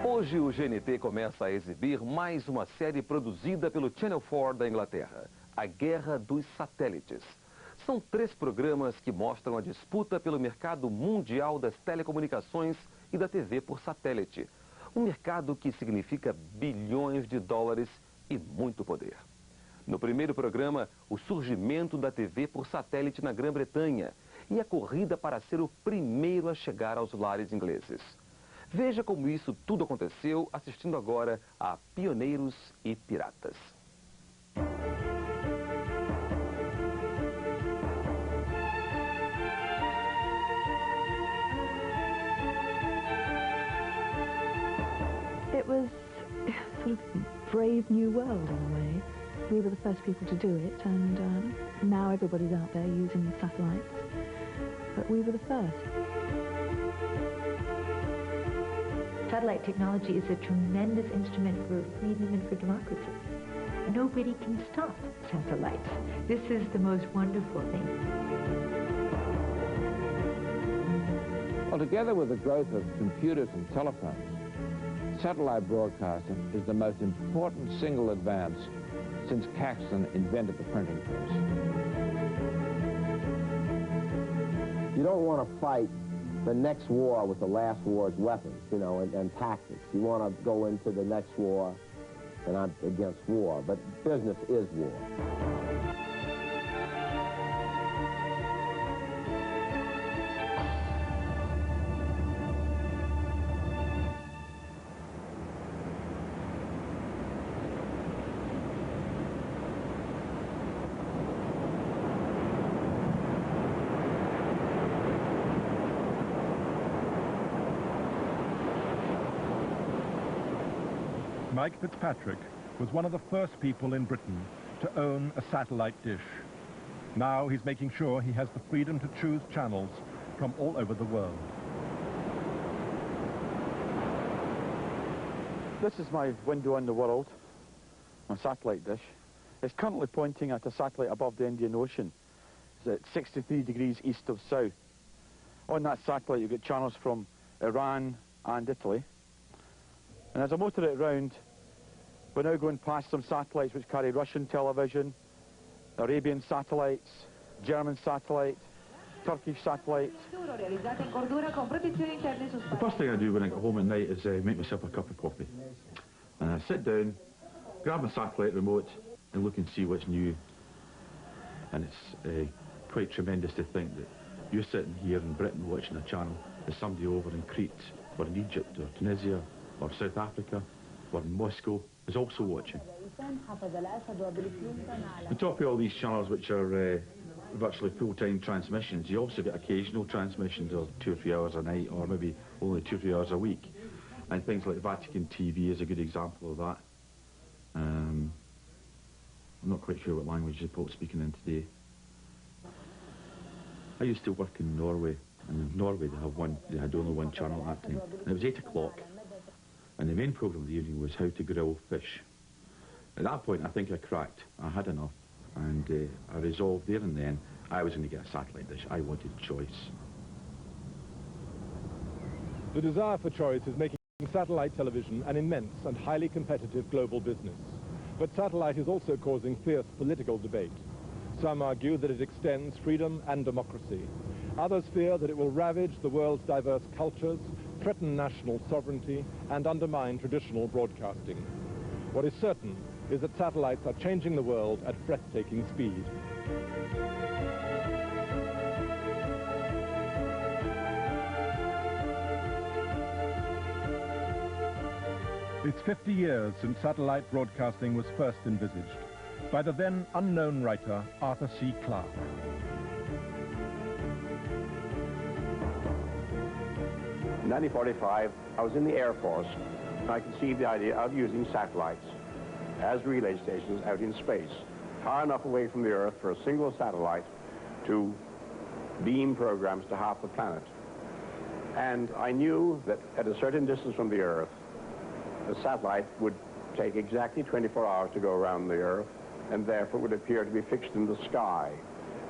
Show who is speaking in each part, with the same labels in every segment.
Speaker 1: Hoje o GNT começa a exibir mais uma série produzida pelo Channel 4 da Inglaterra, A Guerra dos Satélites. São 3 programas que mostram a disputa pelo mercado mundial das telecomunicações e da TV por satélite. Um mercado que significa bilhões de dólares e muito poder. No primeiro programa, o surgimento da TV por satélite na Grã-Bretanha e a corrida para ser o primeiro a chegar aos lares ingleses. Veja como isso tudo aconteceu assistindo agora a Pioneiros e Piratas.
Speaker 2: It was sort of brave new world in a way. We were the first people to do it, and now everybody's out there using satellites, but we were the first.
Speaker 3: Satellite technology is a tremendous instrument for freedom and for democracy. Nobody can stop satellites. This is the most wonderful thing.
Speaker 4: Well, together with the growth of computers and telephones, satellite broadcasting is the most important single advance since Caxton invented the printing press.
Speaker 5: You don't want to fight the next war with the last war's weapons, you know, and tactics. You want to go into the next war and not against war, but business is war.
Speaker 6: Mike Fitzpatrick was one of the first people in Britain to own a satellite dish. Now he's making sure he has the freedom to choose channels from all over the world.
Speaker 7: This is my window on the world, my satellite dish. It's currently pointing at a satellite above the Indian Ocean. It's at 63 degrees east of south. On that satellite you get channels from Iran and Italy. And as I motor it around, we're now going past some satellites which carry Russian television, Arabian satellites, German satellite, Turkish satellite.
Speaker 8: The first thing I do when I get home at night is make myself a cup of coffee. And I sit down, grab my satellite remote and look and see what's new. And it's quite tremendous to think that you're sitting here in Britain watching a channel, there's somebody over in Crete or in Egypt or Tunisia or South Africa or in Moscow is also watching. On top of all these channels which are virtually full-time transmissions, you also get occasional transmissions of 2 or 3 hours a night or maybe only 2 or 3 hours a week. And things like Vatican TV is a good example of that. I'm not quite sure what language the Pope's speaking in today. I used to work in Norway, and in Norway they had only one channel at that time, and it was 8 o'clock. And the main programme of the evening was how to grill fish. At that point, I think I cracked. I had enough. And I resolved there and then I was going to get a satellite dish. I wanted choice.
Speaker 6: The desire for choice is making satellite television an immense and highly competitive global business. But satellite is also causing fierce political debate. Some argue that it extends freedom and democracy. Others fear that it will ravage the world's diverse cultures, threaten national sovereignty, and undermine traditional broadcasting. What is certain is that satellites are changing the world at breathtaking speed. It's 50 years since satellite broadcasting was first envisaged by the then unknown writer Arthur C. Clarke.
Speaker 9: In 1945, I was in the Air Force, and I conceived the idea of using satellites as relay stations out in space, far enough away from the Earth for a single satellite to beam programs to half the planet. And I knew that at a certain distance from the Earth, the satellite would take exactly 24 hours to go around the Earth, and therefore would appear to be fixed in the sky,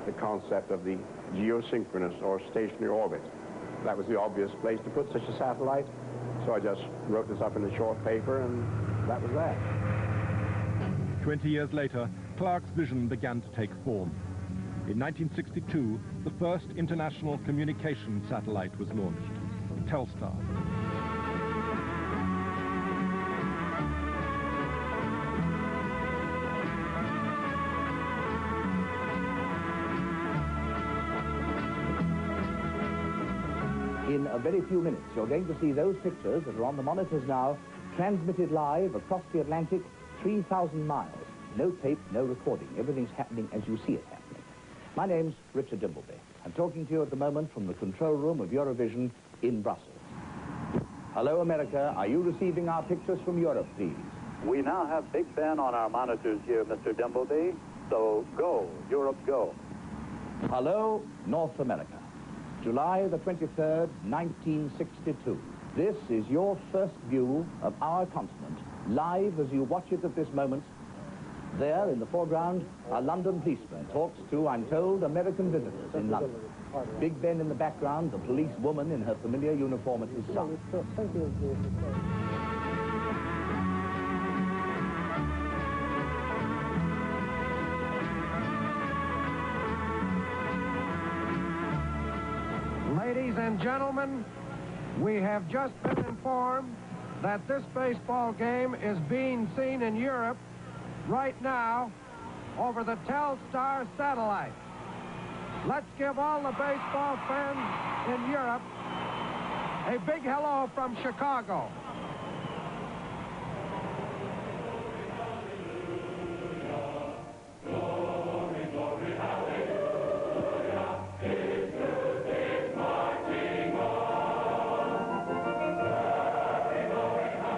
Speaker 9: the concept of the geosynchronous or stationary orbit. That was the obvious place to put such a satellite, So I just wrote this up in a short paper, and that was that.
Speaker 6: 20 years later, Clarke's vision began to take form. In 1962, the first international communication satellite was launched, Telstar.
Speaker 10: In a very few minutes, you're going to see those pictures that are on the monitors now, transmitted live across the Atlantic, 3,000 miles. No tape, no recording. Everything's happening as you see it happening. My name's Richard Dimbleby. I'm talking to you at the moment from the control room of Eurovision in Brussels. Hello, America. Are you receiving our pictures from Europe, please?
Speaker 11: We now have Big Ben on our monitors here, Mr. Dimbleby. So go, Europe, go.
Speaker 10: Hello, North America. July the 23rd, 1962. This is your first view of our continent, live as you watch it at this moment. There, in the foreground, a London policeman talks to, I'm told, American visitors in London. Big Ben in the background, the police woman in her familiar uniform at his side.
Speaker 12: Ladies and gentlemen, we have just been informed that this baseball game is being seen in Europe right now over the Telstar satellite. Let's give all the baseball fans in Europe a big hello from Chicago.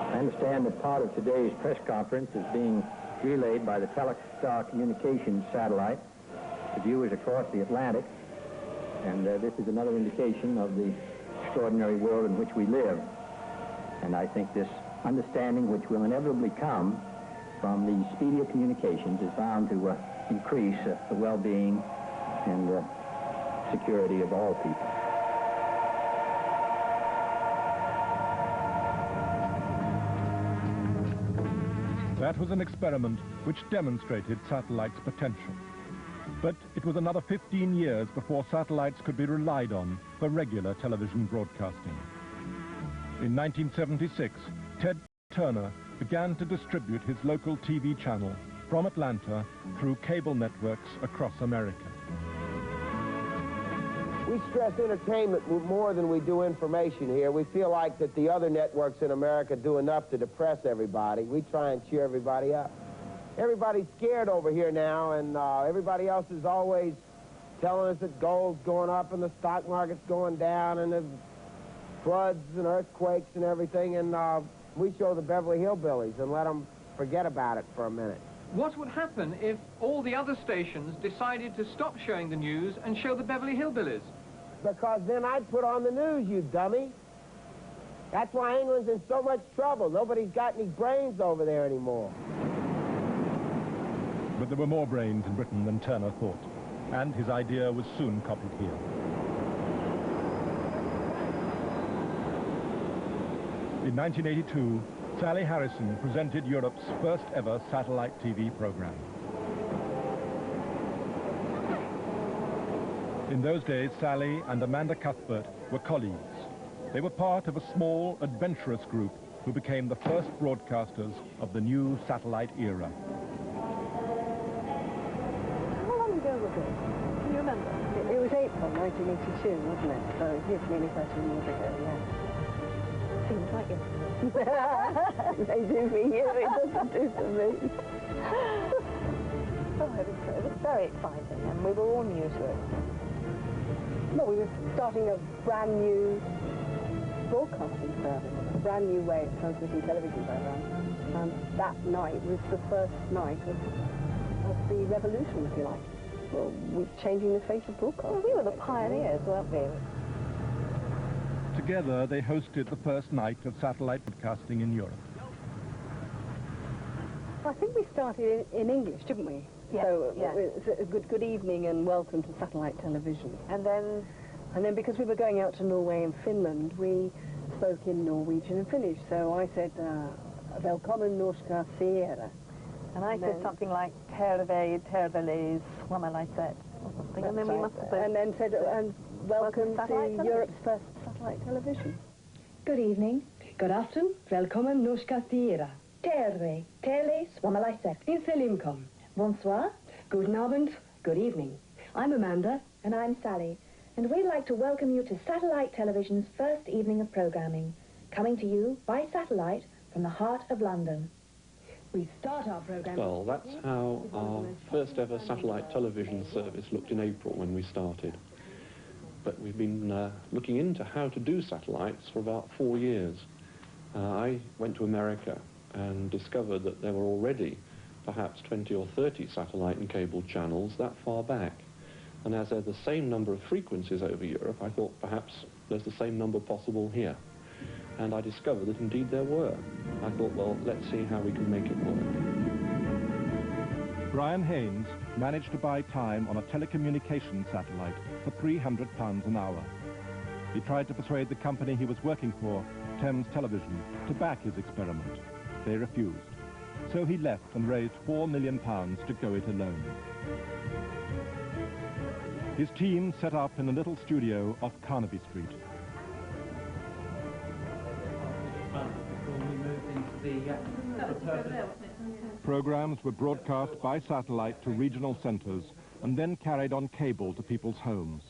Speaker 13: I understand that part of today's press conference is being relayed by the Telstar communications satellite to viewers across the Atlantic, and this is another indication of the extraordinary world in which we live. And I think this understanding, which will inevitably come from the speedier communications, is bound to increase the well-being and security of all people.
Speaker 6: That was an experiment which demonstrated satellites' potential. But it was another 15 years before satellites could be relied on for regular television broadcasting. In 1976, Ted Turner began to distribute his local TV channel from Atlanta through cable networks across America.
Speaker 5: We stress entertainment more than we do information here. We feel like that the other networks in America do enough to depress everybody. We try and cheer everybody up. Everybody's scared over here now, and everybody else is always telling us that gold's going up and the stock market's going down and the floods and earthquakes and everything, and we show the Beverly Hillbillies and let them forget about it for a minute.
Speaker 14: What would happen if all the other stations decided to stop showing the news and show the Beverly Hillbillies?
Speaker 5: Because then I'd put on the news, you dummy. That's why England's in so much trouble. Nobody's got any brains over there anymore.
Speaker 6: But there were more brains in Britain than Turner thought, and his idea was soon copied here. In 1982, Sally Harrison presented Europe's first ever satellite TV program. In those days, Sally and Amanda Cuthbert were colleagues. They were part of a small, adventurous group who became the first broadcasters of the new satellite era.
Speaker 15: How long ago was it? Can you remember? It was April 1982, wasn't it? So it's nearly 13 years ago, yeah. Seems like it. They do for you, it doesn't do for me. Oh, it was very exciting, and we were all new to it. Well, we were starting a brand new broadcasting service, a brand new way of transmitting television programs. And that night was the first night of the revolution, if you like. Well, we're changing the face of broadcasting. Well, we were the pioneers, weren't we?
Speaker 6: Together, they hosted the first night of satellite broadcasting in Europe.
Speaker 15: I think we started in English, didn't we? Yes, so it was a good evening and welcome to satellite television. And then because we were going out to Norway and Finland, we spoke in Norwegian and Finnish, so I said, Velkommen norska seere.
Speaker 2: And I said something like, Terve, Terveles, Swamalaisat, or something, and then we must have both...
Speaker 15: And then said, and welcome to Europe's first satellite television.
Speaker 16: Good evening, good afternoon, Velkommen norska seere. Terve, Tele, Swamalaisat, in Selimkom. Bonsoir, guten Abend, good evening. I'm Amanda.
Speaker 17: And I'm Sally. And we'd like to welcome you to Satellite Television's first evening of programming, coming to you by satellite from the heart of London.
Speaker 16: We start our program...
Speaker 18: Well, that's how our first ever satellite television service looked in April when we started. But we've been looking into how to do satellites for about 4 years. I went to America and discovered that there were already perhaps 20 or 30 satellite and cable channels that far back. And as there are the same number of frequencies over Europe, I thought perhaps there's the same number possible here. And I discovered that indeed there were. I thought, well, let's see how we can make it work.
Speaker 6: Brian Haynes managed to buy time on a telecommunications satellite for £300 an hour. He tried to persuade the company he was working for, Thames Television, to back his experiment. They refused. So he left and raised £4 million to go it alone. His team set up in a little studio off Carnaby Street. Programs were broadcast by satellite to regional centres and then carried on cable to people's homes.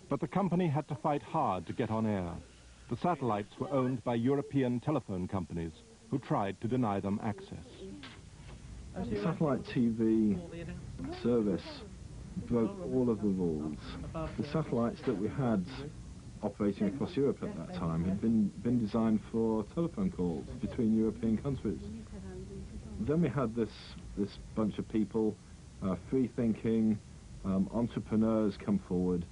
Speaker 6: But the company had to fight hard to get on air. The satellites were owned by European telephone companies who tried to deny them access.
Speaker 19: Satellite TV service broke all of the rules. The satellites that we had operating across Europe at that time had been designed for telephone calls between European countries. Then we had this bunch of people, free-thinking entrepreneurs come forward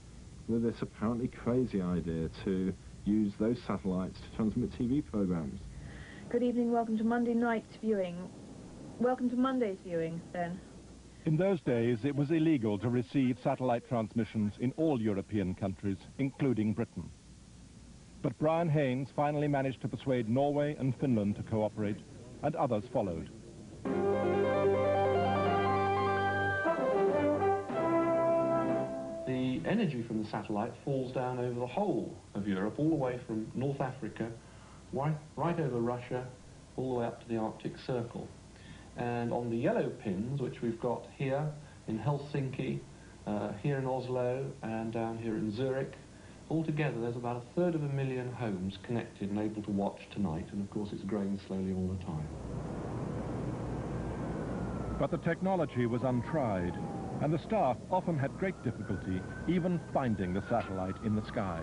Speaker 19: with this apparently crazy idea to use those satellites to transmit TV programs.
Speaker 2: Good evening, welcome to Monday night's viewing. Welcome to Monday's viewing, then.
Speaker 6: In those days, it was illegal to receive satellite transmissions in all European countries, including Britain. But Brian Haynes finally managed to persuade Norway and Finland to cooperate, and others followed.
Speaker 18: The energy from the satellite falls down over the whole of Europe, all the way from North Africa, right over Russia, all the way up to the Arctic Circle. And on the yellow pins, which we've got here in Helsinki, here in Oslo, and down here in Zurich, altogether there's about 250,000 homes connected and able to watch tonight, and of course it's growing slowly all the time.
Speaker 6: But the technology was untried, and the staff often had great difficulty even finding the satellite in the sky.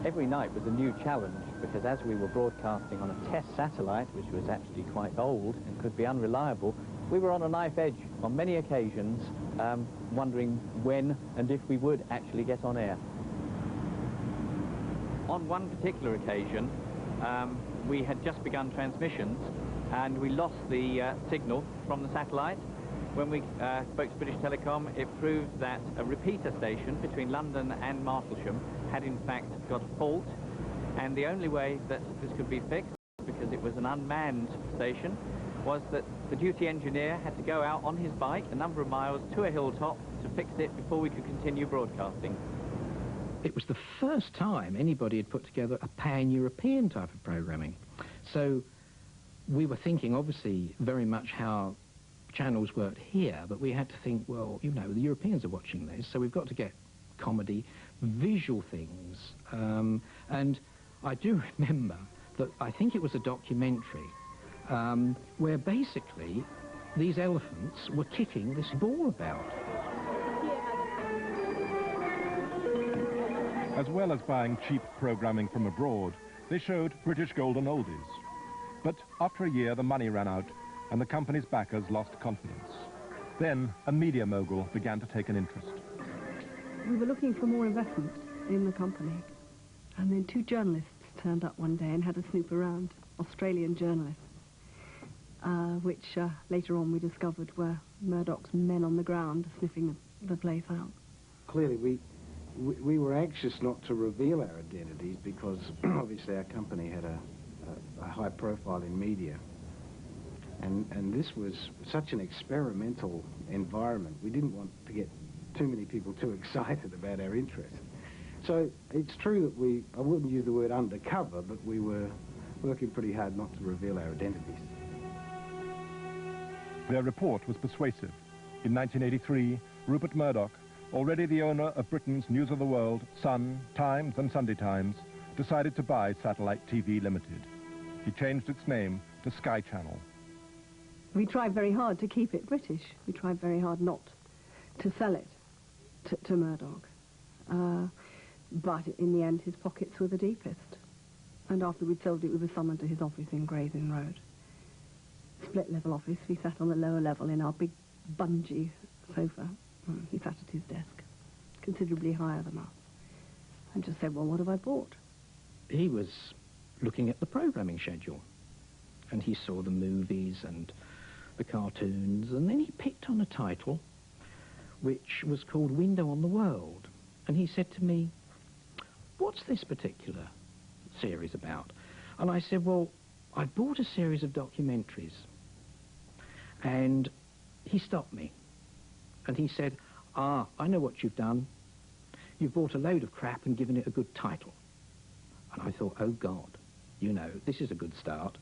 Speaker 20: Every night was a new challenge, because as we were broadcasting on a test satellite, which was actually quite old and could be unreliable, we were on a knife edge on many occasions, wondering when and if we would actually get on air. On one particular occasion, we had just begun transmissions, and we lost the signal from the satellite. When we spoke to British Telecom, it proved that a repeater station between London and Martlesham had in fact got a fault, and the only way that this could be fixed, because it was an unmanned station, was that the duty engineer had to go out on his bike a number of miles to a hilltop to fix it before we could continue broadcasting.
Speaker 21: It was the first time anybody had put together a pan-European type of programming. So we were thinking, obviously, very much how channels worked here, but we had to think, well, you know, the Europeans are watching this, so we've got to get comedy, visual things. And I do remember that I think it was a documentary where basically these elephants were kicking this ball about.
Speaker 6: As well as buying cheap programming from abroad, they showed British golden oldies. But after a year, the money ran out, and the company's backers lost confidence. Then a media mogul began to take an interest.
Speaker 22: We were looking for more investment in the company, and then 2 journalists turned up one day and had a snoop around, Australian journalists, which later on we discovered were Murdoch's men on the ground sniffing the place out.
Speaker 23: Clearly we
Speaker 1: we were anxious not to reveal our identities because obviously our company had a high profile in media. And this was such an experimental environment. We didn't want to get too many people too excited about our interest. So it's true that I wouldn't use the word undercover, but we were working pretty hard not to reveal our identities.
Speaker 6: Their report was persuasive. In 1983, Rupert Murdoch, already the owner of Britain's News of the World, Sun, Times and Sunday Times, decided to buy Satellite TV Limited. He changed its name to Sky Channel.
Speaker 22: We tried very hard to keep it British. We tried very hard not to sell it to Murdoch. But in the end, his pockets were the deepest. And after we'd sold it, we were summoned to his office in Gray's Inn Road. Split-level office. We sat on the lower level in our big bungee sofa. He sat at his desk, considerably higher than us, and just said, well, what have I bought?
Speaker 21: He was looking at the programming schedule, and he saw the movies and the cartoons, and then he picked on a title which was called Window on the World, and he said to me, what's this particular series about? And I said, well, I bought a series of documentaries. And he stopped me, and he said, I know what you've done. You've bought a load of crap and given it a good title. And I thought, oh God, you know, this is a good start.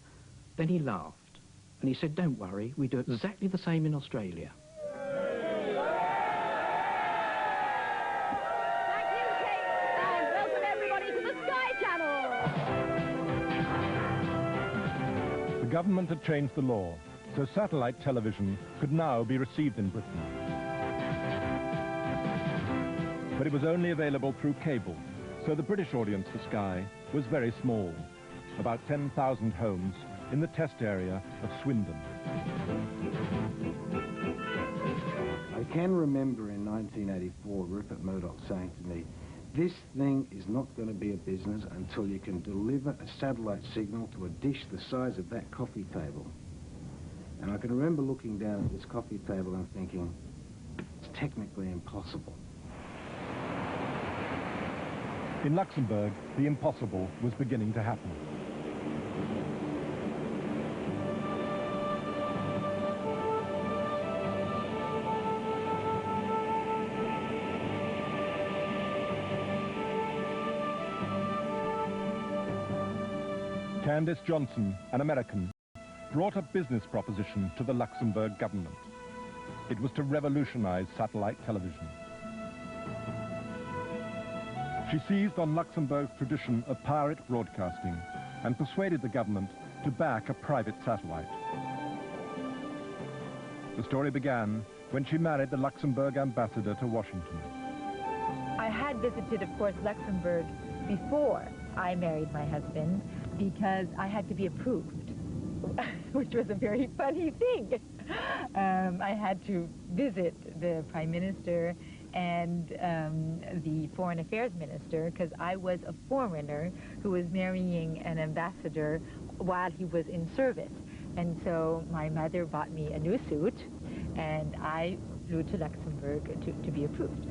Speaker 21: Then he laughed, and he said, don't worry, we do exactly the same in Australia.
Speaker 3: Thank you, Kate, and welcome everybody to the Sky Channel.
Speaker 6: The government had changed the law, so satellite television could now be received in Britain. But it was only available through cable, so the British audience for Sky was very small, about 10,000 homes in the test area of Swindon.
Speaker 1: I can remember in 1984 Rupert Murdoch saying to me, this thing is not going to be a business until you can deliver a satellite signal to a dish the size of that coffee table. And I can remember looking down at this coffee table and thinking, it's technically impossible.
Speaker 6: In Luxembourg, the impossible was beginning to happen. Candace Johnson, an American, brought a business proposition to the Luxembourg government. It was to revolutionize satellite television. She seized on Luxembourg's tradition of pirate broadcasting and persuaded the government to back a private satellite. The story began when she married the Luxembourg ambassador to Washington.
Speaker 23: I had visited, of course, Luxembourg before I married my husband because I had to be approved, which was a very funny thing. I had to visit the Prime Minister and the Foreign Affairs Minister because I was a foreigner who was marrying an ambassador while he was in service. And so my mother bought me a new suit and I flew to Luxembourg to be approved.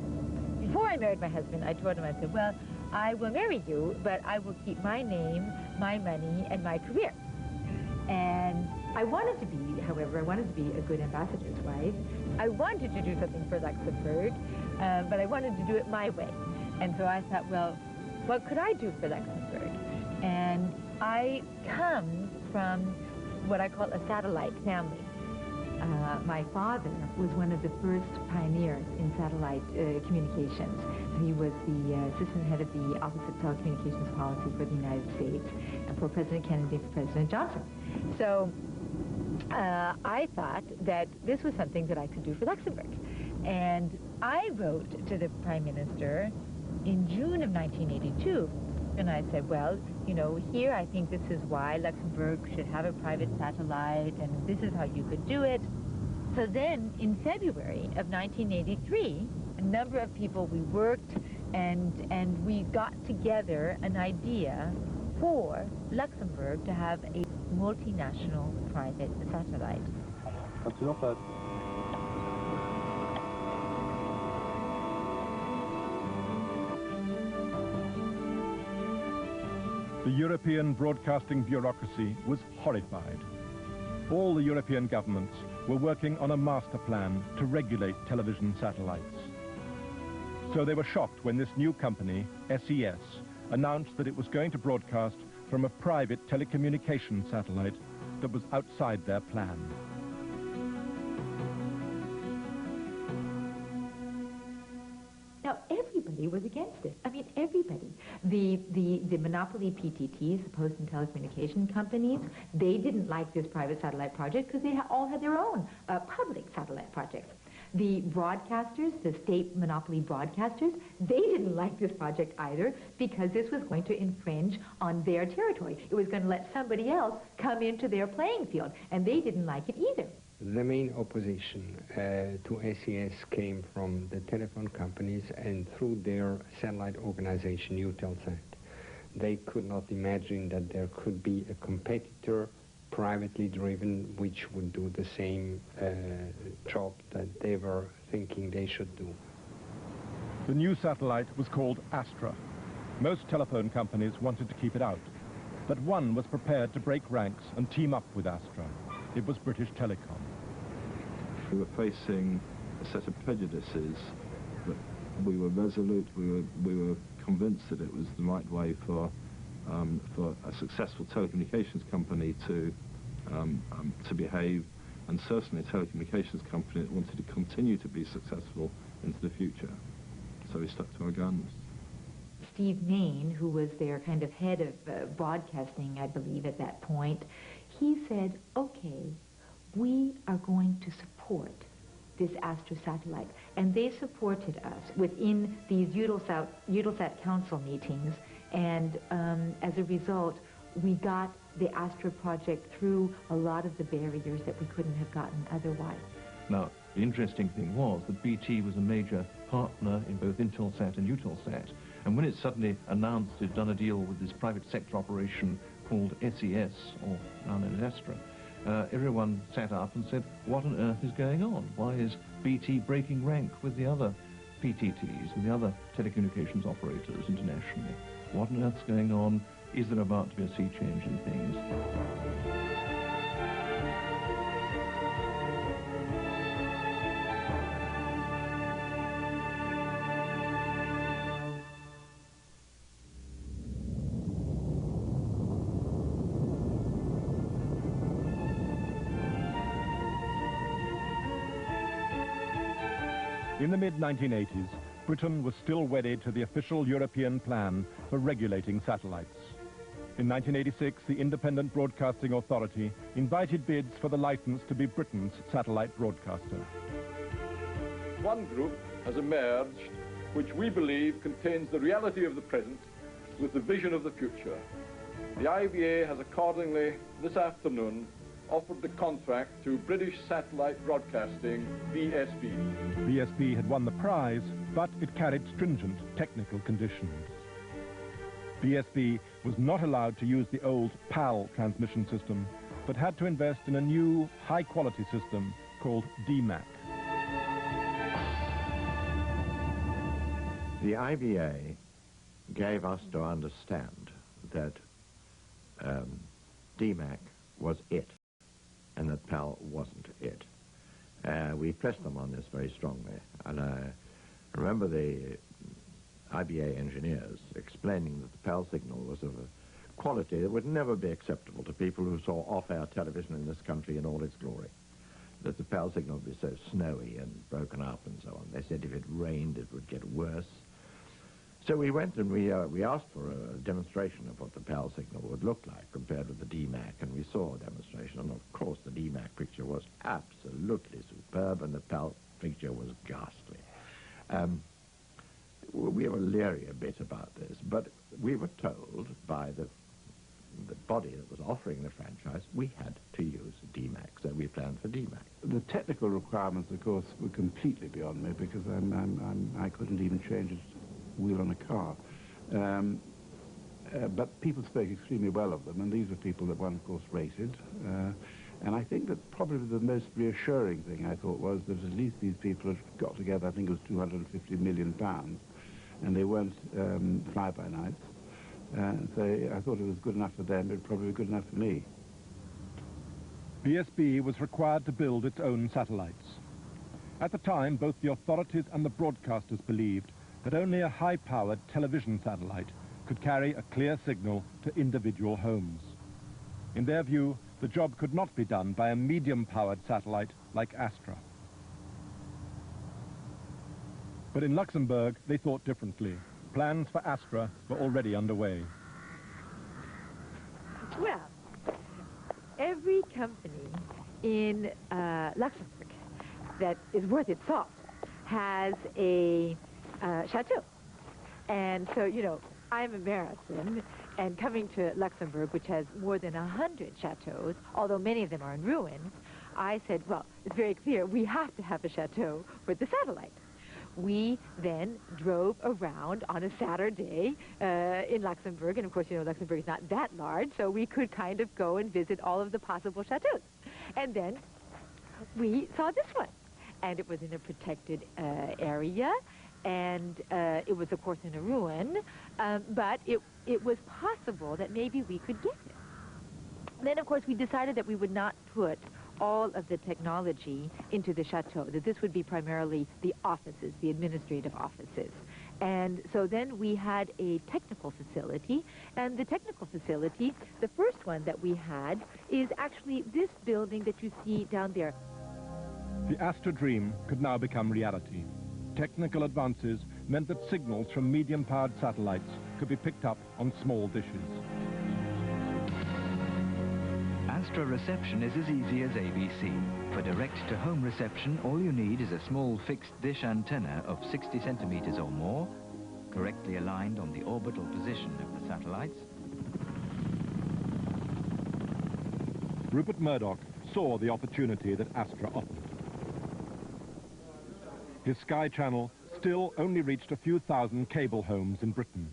Speaker 23: Before I married my husband, I told him, I said, well, I will marry you, but I will keep my name, my money, and my career. And I wanted to be, however, I wanted to be a good ambassador's wife. I wanted to do something for Luxembourg, but I wanted to do it my way. And so I thought, well, what could I do for Luxembourg? And I come from what I call a satellite family. My father was one of the first pioneers in satellite communications. He was the assistant head of the Office of Telecommunications Policy for the United States and for President Kennedy and for President Johnson. So I thought that this was something that I could do for Luxembourg. And I wrote to the Prime Minister in June of 1982. And I said, well, you know, here I think this is why Luxembourg should have a private satellite, and this is how you could do it. So then, in February of 1983, a number of people, we worked, and we got together an idea for Luxembourg to have a multinational private satellite.
Speaker 24: That's
Speaker 6: The European broadcasting bureaucracy was horrified. All the European governments were working on a master plan to regulate television satellites. So they were shocked when this new company, SES, announced that it was going to broadcast from a private telecommunications satellite that was outside their plan.
Speaker 23: Now, everybody was against it. I mean, everybody. The monopoly PTTs, the Post and Telecommunication Companies, they didn't like this private satellite project because they all had their own public satellite projects. The broadcasters, the state monopoly broadcasters, they didn't like this project either because this was going to infringe on their territory. It was going to let somebody else come into their playing field, and they didn't like it either.
Speaker 4: The main opposition to SES came from the telephone companies and through their satellite organization, Eutelsat. They could not imagine that there could be a competitor, privately driven, which would do the same job that they were thinking they should do.
Speaker 6: The new satellite was called Astra. Most telephone companies wanted to keep it out, but one was prepared to break ranks and team up with Astra. It was British Telecom.
Speaker 19: We were facing a set of prejudices, but we were resolute. We were convinced that it was the right way for a successful telecommunications company to behave, and certainly a telecommunications company that wanted to continue to be successful into the future. So we stuck to our guns.
Speaker 23: Steve Main, who was their kind of head of broadcasting, I believe, at that point, he said, okay, we are going to support this Astra satellite. And they supported us within these Eutelsat Council meetings, and as a result, we got the Astra project through a lot of the barriers that we couldn't have gotten otherwise.
Speaker 7: Now, the interesting thing was that BT was a major partner in both Intelsat and Eutelsat, and when it suddenly announced it'd done a deal with this private sector operation called SES, or now known as Astra, everyone sat up and said, what on earth is going on? Why is BT breaking rank with the other PTTs and the other telecommunications operators internationally? What on earth's going on? Is there about to be a sea change in things?
Speaker 6: In the mid-1980s, Britain was still wedded to the official European plan for regulating satellites. In 1986, the Independent Broadcasting Authority invited bids for the license to be Britain's satellite broadcaster.
Speaker 8: One group has emerged which we believe contains the reality of the present with the vision of the future. The IBA has accordingly, this afternoon, offered the contract to British Satellite Broadcasting, BSB.
Speaker 6: BSB had won the prize, but it carried stringent technical conditions. BSB was not allowed to use the old PAL transmission system, but had to invest in a new, high-quality system called DMAC.
Speaker 9: The IBA gave us to understand that DMAC was it, and that PAL wasn't it. We pressed them on this very strongly, and I remember the IBA engineers explaining that the PAL signal was of a quality that would never be acceptable to people who saw off-air television in this country in all its glory. That the PAL signal would be so snowy and broken up and so on. They said if it rained it would get worse. So we went and we asked for a demonstration of what the PAL signal would look like compared with the DMAC, and we saw a demonstration, and of course the DMAC picture was absolutely superb and the PAL picture was ghastly. We were leery a bit about this, but we were told by the body that was offering the franchise we had to use DMAC, so we planned for DMAC.
Speaker 1: The technical requirements, of course, were completely beyond me because I couldn't even change a wheel on a car. But people spoke extremely well of them, and these were people that one, of course, rated. And I think that probably the most reassuring thing I thought was that at least these people had got together, I think it was £250 million, and they weren't fly-by-nights.
Speaker 10: I thought it was good enough for them, but probably good enough for me.
Speaker 6: BSB was required to build its own satellites. At the time, both the authorities and the broadcasters believed that only a high-powered television satellite could carry a clear signal to individual homes. In their view, the job could not be done by a medium-powered satellite like Astra. But in Luxembourg, they thought differently. Plans for Astra were already underway.
Speaker 23: Well, every company in Luxembourg that is worth its salt has a chateau. And so, you know, I'm American, and coming to Luxembourg, which has more than 100 chateaux, although many of them are in ruins, I said, well, it's very clear, we have to have a chateau for the satellite. We then drove around on a Saturday in Luxembourg, and of course, you know, Luxembourg is not that large, so we could kind of go and visit all of the possible chateaux. And then we saw this one, and it was in a protected area, and it was, of course, in a ruin, but it was possible that maybe we could get it. Then, of course, we decided that we would not put all of the technology into the chateau, that this would be primarily the offices, the administrative offices. And so then we had a technical facility, and the technical facility, the first one that we had, is actually this building that you see down there.
Speaker 6: The Astra dream could now become reality. Technical advances meant that signals from medium-powered satellites could be picked up on small dishes.
Speaker 11: Astra reception is as easy as ABC. For direct-to-home reception, all you need is a small fixed dish antenna of 60 centimeters or more, correctly aligned on the orbital position of the satellites.
Speaker 6: Rupert Murdoch saw the opportunity that Astra offered. His Sky Channel still only reached a few thousand cable homes in Britain.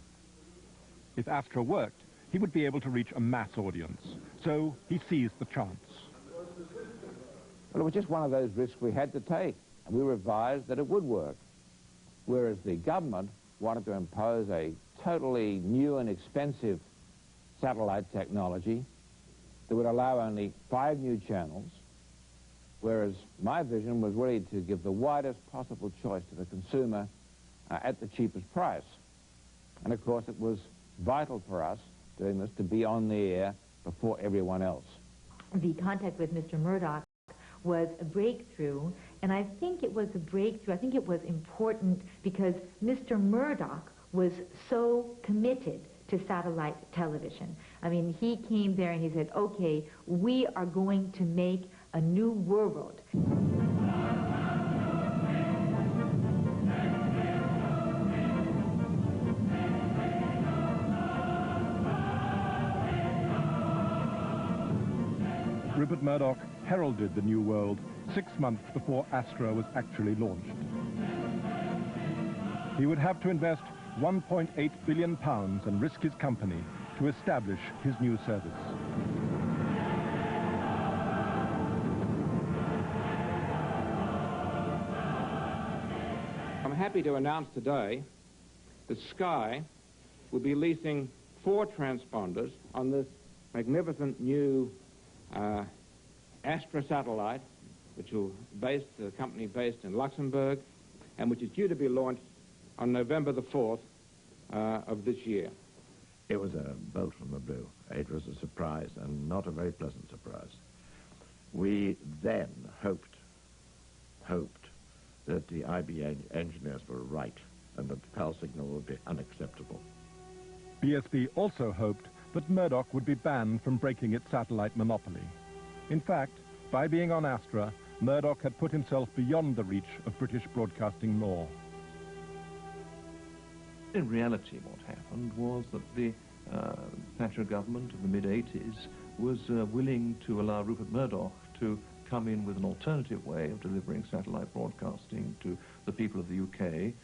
Speaker 6: If Astra worked, he would be able to reach a mass audience, so he seized the chance.
Speaker 5: Well, it was just one of those risks we had to take, and we were advised that it would work, whereas the government wanted to impose a totally new and expensive satellite technology that would allow only 5 new channels, whereas my vision was really to give the widest possible choice to the consumer at the cheapest price. And of course, it was vital for us doing this to be on the air before everyone else.
Speaker 23: The contact with Mr. Murdoch was a breakthrough, and I think it was a breakthrough. I think it was important because Mr. Murdoch was so committed to satellite television. I mean, he came there and he said, okay, we are going to make a new world.
Speaker 6: Rupert Murdoch heralded the new world 6 months before Astra was actually launched. He would have to invest £1.8 billion and risk his company to establish his new service.
Speaker 12: I'm happy to announce today that Sky will be leasing 4 transponders on this magnificent new Astra satellite, which will the company based in Luxembourg, and which is due to be launched on November the 4th of this year.
Speaker 9: It was a bolt from the blue. It was a surprise, and not a very pleasant surprise. We then hoped that the IBA engineers were right, and that the PAL signal would be unacceptable.
Speaker 6: BSB also hoped that Murdoch would be banned from breaking its satellite monopoly. In fact, by being on Astra, Murdoch had put himself beyond the reach of British broadcasting law.
Speaker 7: In reality, what happened was that the Thatcher government of the mid-80s was willing to allow Rupert Murdoch to come in with an alternative way of delivering satellite broadcasting to the people of the UK,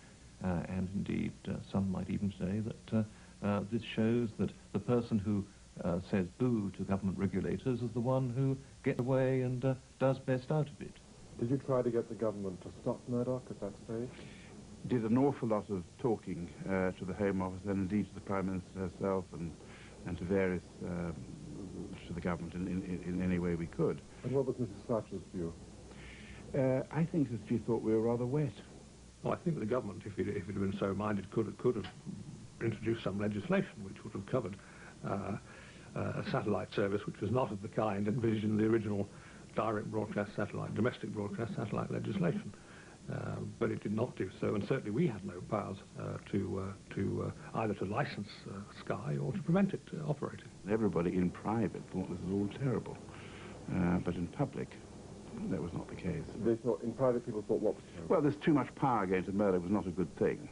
Speaker 7: and indeed some might even say that this shows that the person who says boo to government regulators is the one who gets away and does best out of it.
Speaker 6: Did you try to get the government to stop Murdoch at that stage?
Speaker 10: did an awful lot of talking to the Home Office and indeed to the Prime Minister herself and to various, to the government in any way we could.
Speaker 6: And what was Mrs. Thatcher's view?
Speaker 10: I think that she thought we were rather wet.
Speaker 7: Well, I think the government, if it had been so minded, could have introduced some legislation which would have covered a satellite service which was not of the kind envisaged in the original direct broadcast satellite, domestic broadcast satellite legislation. But it did not do so, and certainly we had no powers to either to license Sky or to prevent it operating.
Speaker 10: Everybody in private thought this was all terrible, but in public, that was not the case.
Speaker 6: They thought, in private, people thought what was terrible?
Speaker 10: Well, there's too much power going to Murdoch was not a good thing.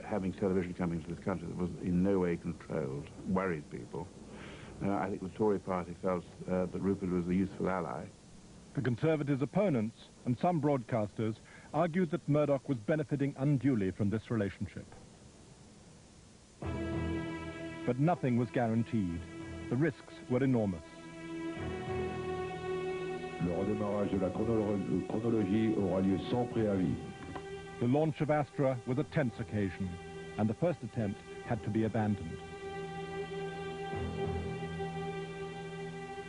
Speaker 10: Having television coming to this country that was in no way controlled worried people. I think the Tory party felt that Rupert was a useful ally.
Speaker 6: The Conservatives' opponents and some broadcasters argued that Murdoch was benefiting unduly from this relationship. But nothing was guaranteed. The risks were enormous.
Speaker 13: Le redémarrage de la chronologie aura lieu sans préavis.
Speaker 6: The launch of Astra was a tense occasion, and the first attempt had to be abandoned.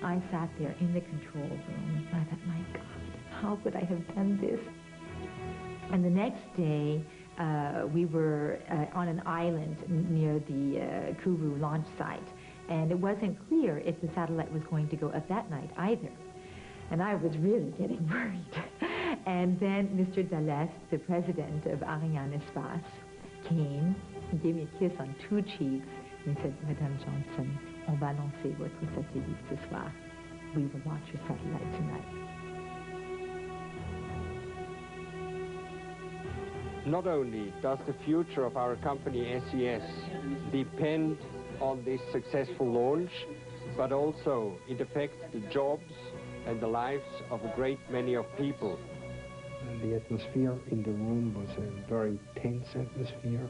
Speaker 23: I sat there in the control room. I thought, my God, how could I have done this? And the next day, we were on an island near the Kourou launch site, and it wasn't clear if the satellite was going to go up that night either. And I was really getting worried. And then Mr. Dallès, the president of Ariane Espace, came, he gave me a kiss on 2 cheeks, and he said, Madame Johnson, on va lancer votre satellite ce soir. We will launch your satellite tonight.
Speaker 4: Not only does the future of our company SES depend on this successful launch, but also it affects the jobs and the lives of a great many of people. The atmosphere in the room was a very tense atmosphere.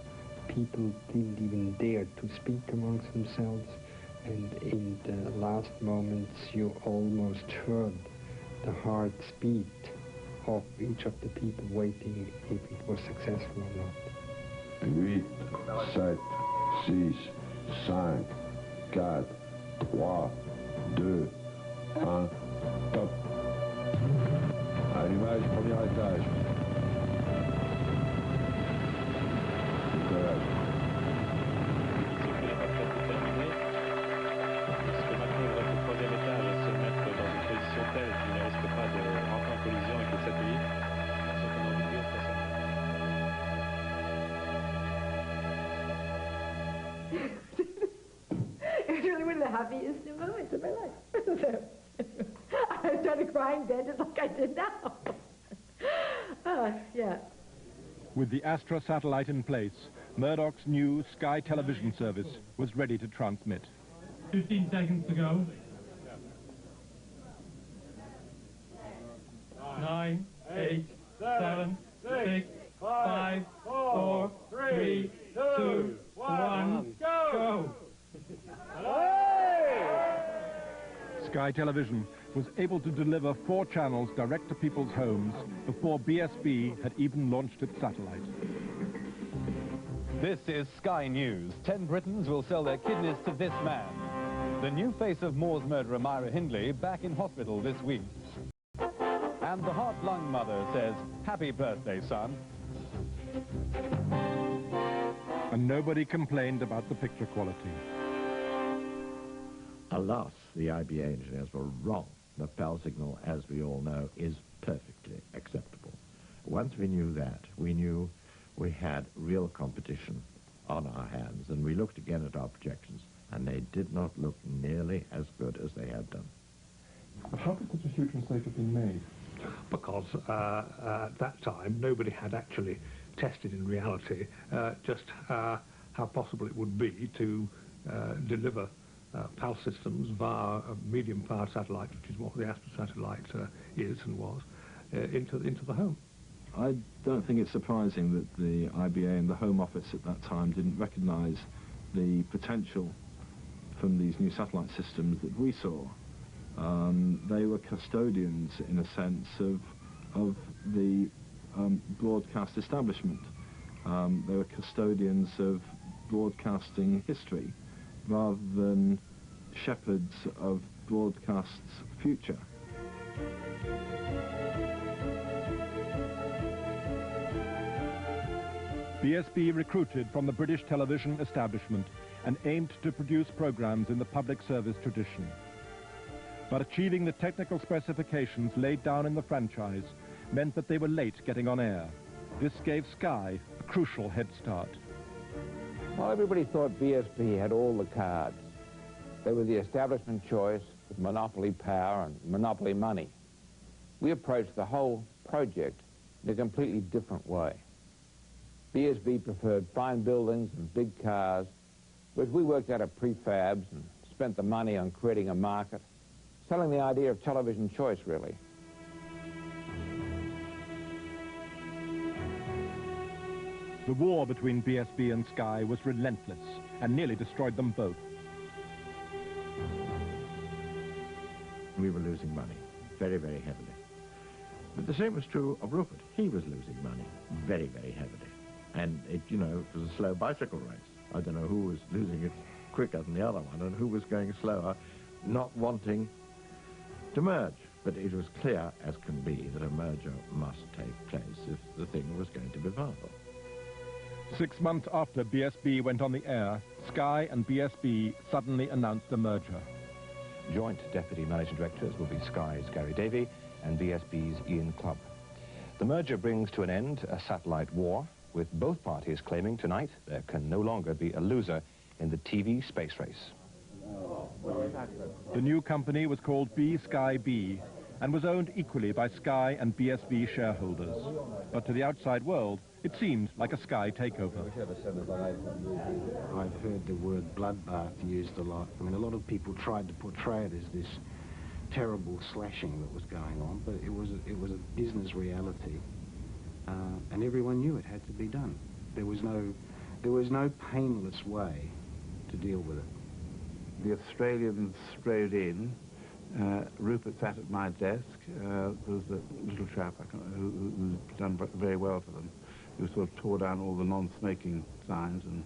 Speaker 4: People didn't even dare to speak amongst themselves, and in the last moments you almost heard the heartbeat of each of the people waiting if it was successful or not.
Speaker 13: 8, 7, 6, 5, 4, 3, 2, 1, top. Allumage, premier étage. Décollage.
Speaker 14: Puisque maintenant il reste au 3e étage à se mettre dans une position telle qu'il ne risque pas de rentrer en collision avec le satellite. Ce qu'on a envie de dire,
Speaker 23: It was really one of the happiest moments of my life. I've done a crying bed just like I did now. Yeah.
Speaker 6: With the Astra satellite in place, Murdoch's new Sky television service was ready to transmit.
Speaker 15: 15 seconds to go. 9, 8, 7, 6, 5, 4, 3, 2, 1, go!
Speaker 6: Sky Television was able to deliver 4 channels direct to people's homes before BSB had even launched its satellite.
Speaker 17: This is Sky News. 10 Britons will sell their kidneys to this man. The new face of Moore's murderer, Myra Hindley, back in hospital this week. And the heart-lung mother says, happy birthday, son.
Speaker 6: And nobody complained about the picture quality.
Speaker 9: Alas, the IBA engineers were wrong. The PAL signal, as we all know, is perfectly acceptable. Once we knew that, we knew we had real competition on our hands, and we looked again at our projections, and they did not look nearly as good as they had done.
Speaker 6: But how could such a huge mistake have been made?
Speaker 7: Because at that time, nobody had actually tested in reality just how possible it would be to deliver PAL systems via a medium-powered satellite, which is what the Astra satellite is and was, into the home.
Speaker 19: I don't think it's surprising that the IBA and the Home Office at that time didn't recognise the potential from these new satellite systems that we saw. They were custodians, in a sense, of the broadcast establishment. They were custodians of broadcasting history rather than shepherds of broadcast's future.
Speaker 6: BSB recruited from the British television establishment and aimed to produce programs in the public service tradition. But achieving the technical specifications laid down in the franchise meant that they were late getting on air. This gave Sky a crucial head start.
Speaker 12: Well, everybody thought BSB had all the cards. They were the establishment choice with monopoly power and monopoly money. We approached the whole project in a completely different way. BSB preferred fine buildings and big cars, whereas we worked out of prefabs and spent the money on creating a market, selling the idea of television choice, really.
Speaker 6: The war between BSB and Sky was relentless and nearly destroyed them both.
Speaker 9: We were losing money, very, very heavily. But the same was true of Rupert. He was losing money, very, very heavily. And it, you know, it was a slow bicycle race. I don't know who was losing it quicker than the other one and who was going slower, not wanting to merge. But it was clear as can be that a merger must take place if the thing was going to be viable.
Speaker 6: 6 months after BSB went on the air, Sky and BSB suddenly announced a merger.
Speaker 2: Joint deputy managing directors will be Sky's Gary Davey and BSB's Ian Clubb. The merger brings to an end a satellite war, with both parties claiming tonight there can no longer be a loser in the TV space race.
Speaker 6: The new company was called B-Sky B and was owned equally by Sky and BSB shareholders. But to the outside world, it seemed like a Sky takeover.
Speaker 1: I've heard the word bloodbath used a lot. I mean, a lot of people tried to portray it as this terrible slashing that was going on, but it was a business reality, and everyone knew it had to be done. There was no painless way to deal with it.
Speaker 10: The Australians strode in. Rupert sat at my desk. There was a little chap who's done very well for them. He sort of tore down all the non-smoking signs and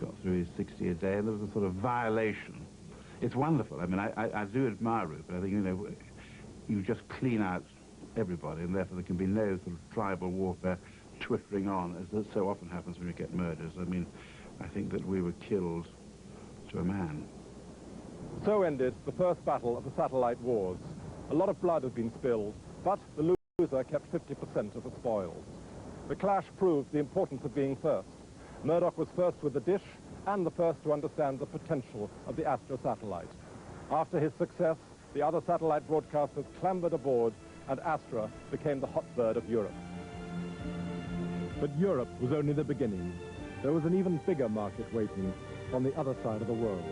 Speaker 10: got through his 60 a day, and there was a sort of violation. It's wonderful. I mean, I do admire Rupert. I think, you know, you just clean out everybody, and therefore there can be no sort of tribal warfare twittering on, as so often happens when you get murders. I mean, I think that we were killed to a man.
Speaker 6: So ended the first battle of the satellite wars. A lot of blood had been spilled, but the loser kept 50% of the spoils. The clash proved the importance of being first. Murdoch was first with the dish and the first to understand the potential of the Astra satellite. After his success, the other satellite broadcasters clambered aboard, and Astra became the hotbird of Europe. But Europe was only the beginning. There was an even bigger market waiting on the other side of the world.